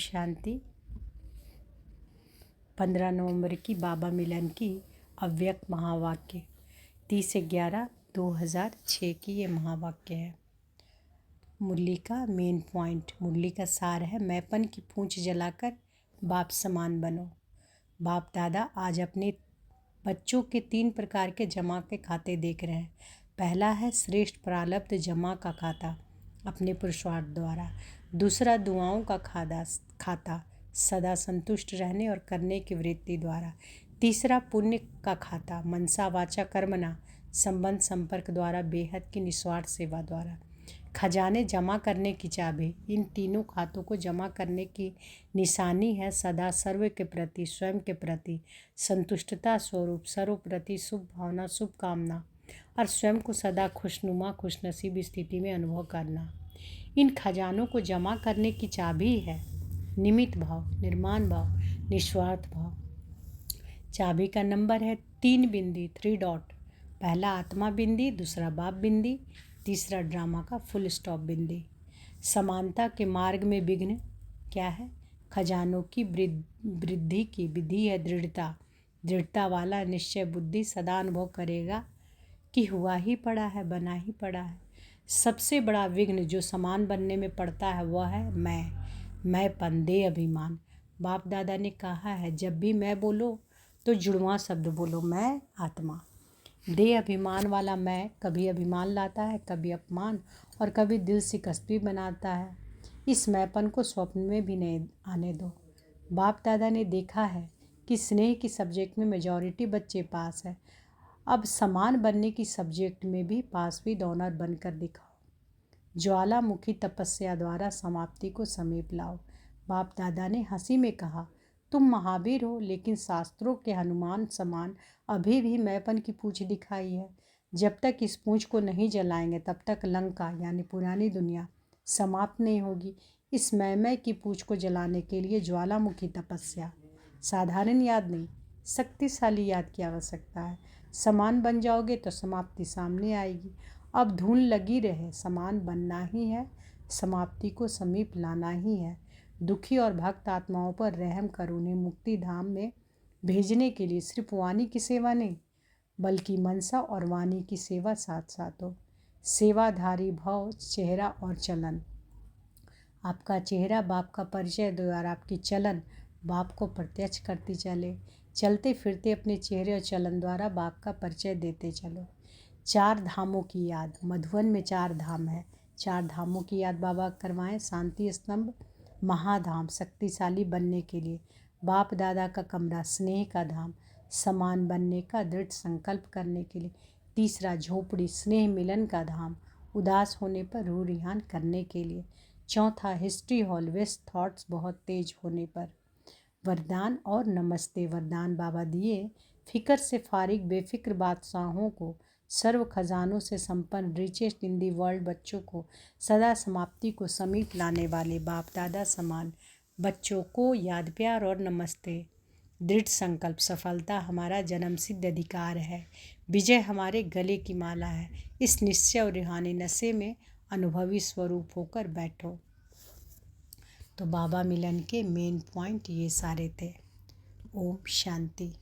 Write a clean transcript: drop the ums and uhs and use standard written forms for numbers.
शांति। 15 नवंबर की बाबा मिलन की अव्यक्त महावाक्य 30/11/2006 की ये महावाक्य है। मुरली का मेन पॉइंट, मुरली का सार है, मैंपन की पूंछ जलाकर बाप समान बनो। बाप दादा आज अपने बच्चों के 3 प्रकार के जमा के खाते देख रहे हैं। पहला है श्रेष्ठ प्रारब्ध जमा का खाता अपने पुरुषार्थ द्वारा। दूसरा दुआओं का खाता सदा संतुष्ट रहने और करने की वृत्ति द्वारा। तीसरा पुण्य का खाता मनसा वाचा कर्मना संबंध संपर्क द्वारा बेहद की निस्वार्थ सेवा द्वारा। खजाने जमा करने की चाबी, इन तीनों खातों को जमा करने की निशानी है सदा सर्व के प्रति, स्वयं के प्रति संतुष्टता स्वरूप, सर्व प्रति शुभ भावना, शुभ कामना और स्वयं को सदा खुशनुमा खुशनसीब स्थिति में अनुभव करना। इन खजानों को जमा करने की चाबी है निमित्त भाव, निर्माण भाव, निस्वार्थ भाव। चाबी का नंबर है 3 बिंदी 3 डॉट। पहला आत्मा बिंदी, दूसरा बाप बिंदी, तीसरा ड्रामा का फुल स्टॉप बिंदी। समानता के मार्ग में विघ्न क्या है? खजानों की वृद्धि की विधि है दृढ़ता। दृढ़ता वाला निश्चय बुद्धि सदा अनुभव करेगा कि हुआ ही पड़ा है, बना ही पड़ा है। सबसे बड़ा विघ्न जो समान बनने में पड़ता है वह है मैंपन, देह अभिमान। बाप दादा ने कहा है जब भी मैं बोलो तो जुड़वां शब्द बोलो, मैं आत्मा। देह अभिमान वाला मैं कभी अभिमान लाता है, कभी अपमान और कभी दिल शिकस्त भी बनाता है। इस मैंपन को स्वप्न में भी नहीं आने दो। बाप दादा ने देखा है कि स्नेह की सब्जेक्ट में मेजॉरिटी बच्चे पास है। अब समान बनने की सब्जेक्ट में भी पास भी डोनर बनकर दिखाओ। ज्वालामुखी तपस्या द्वारा समाप्ति को समीप लाओ। बाप दादा ने हंसी में कहा तुम महावीर हो, लेकिन शास्त्रों के हनुमान समान अभी भी मैंपन की पूंछ दिखाई है। जब तक इस पूंछ को नहीं जलाएंगे तब तक लंका यानी पुरानी दुनिया समाप्त नहीं होगी। इस मैं की पूंछ को जलाने के लिए ज्वालामुखी तपस्या, साधारण याद नहीं, शक्तिशाली याद की आवश्यकता है। समान बन जाओगे तो समाप्ति सामने आएगी। अब धूल लगी रहे, समान बनना ही है, समाप्ति को समीप लाना ही है। दुखी और भक्त आत्माओं पर रहम कर उन्हें मुक्ति धाम में भेजने के लिए सिर्फ वाणी की सेवा नहीं बल्कि मनसा और वाणी की सेवा साथ साथ हो। सेवाधारी भाव, चेहरा और चलन। आपका चेहरा बाप का परिचय द्वारा आपकी चलन बाप को प्रत्यक्ष करती चले। चलते फिरते अपने चेहरे और चलन द्वारा बाप का परिचय देते चलो। 4 धामों की याद। मधुबन में 4 धाम है। 4 धामों की याद बाबा करवाएं। शांति स्तंभ महाधाम शक्तिशाली बनने के लिए। बाप दादा का कमरा स्नेह का धाम समान बनने का दृढ़ संकल्प करने के लिए। तीसरा झोपड़ी स्नेह मिलन का धाम उदास होने पर रूह रिहान करने के लिए। चौथा हिस्ट्री हॉल वेस्ट थॉट्स बहुत तेज होने पर। वरदान और नमस्ते। वरदान बाबा दिए फिक्र से फारिग बेफिक्र बादशाहों को, सर्व खजानों से संपन्न रिचेस्ट इन दी वर्ल्ड बच्चों को, सदा समाप्ति को समीप लाने वाले बाप दादा समान बच्चों को याद प्यार और नमस्ते। दृढ़ संकल्प सफलता हमारा जन्मसिद्ध अधिकार है, विजय हमारे गले की माला है। इस निश्चय और रूहानी नशे में अनुभवी स्वरूप होकर बैठो। तो बाबा मिलन के मेन पॉइंट ये सारे थे। ओम शांति।